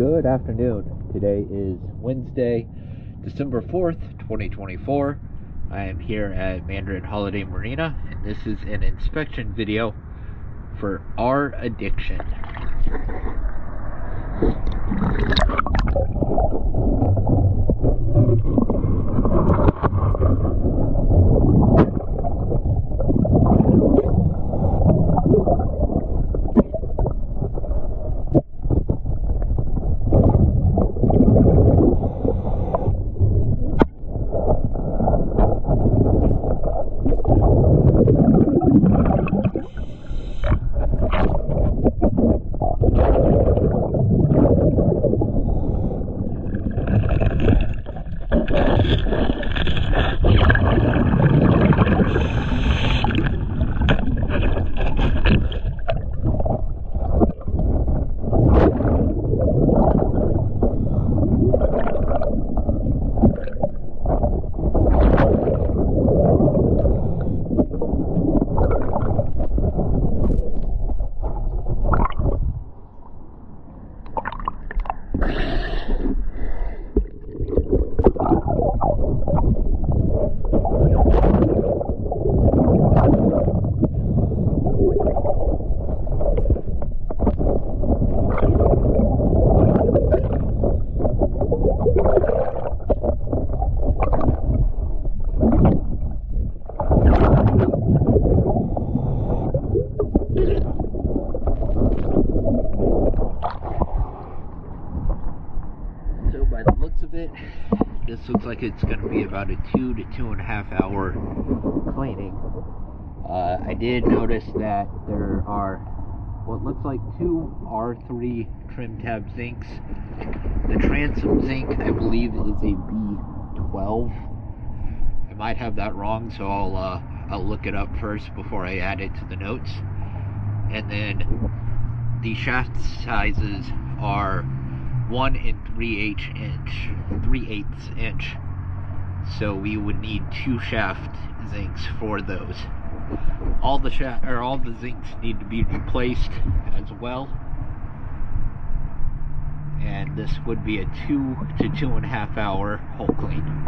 Good afternoon. Today is Wednesday, December 4th, 2024. I am here at Mandarin Holiday Marina, and this is an inspection video for our addiction. So by the looks of it, this looks like it's going to be about a 2 to 2.5 hour cleaning. I did notice that there are what looks like 2 R3 trim tab zincs. The transom zinc, I believe, is a B12. I might have that wrong, so I'll look it up first before I add it to the notes. And then the shaft sizes are 1 3/8 inch. So we would need 2 shaft zincs for those. All the zincs need to be replaced as well. And this would be a 2 to 2.5 hour hull clean.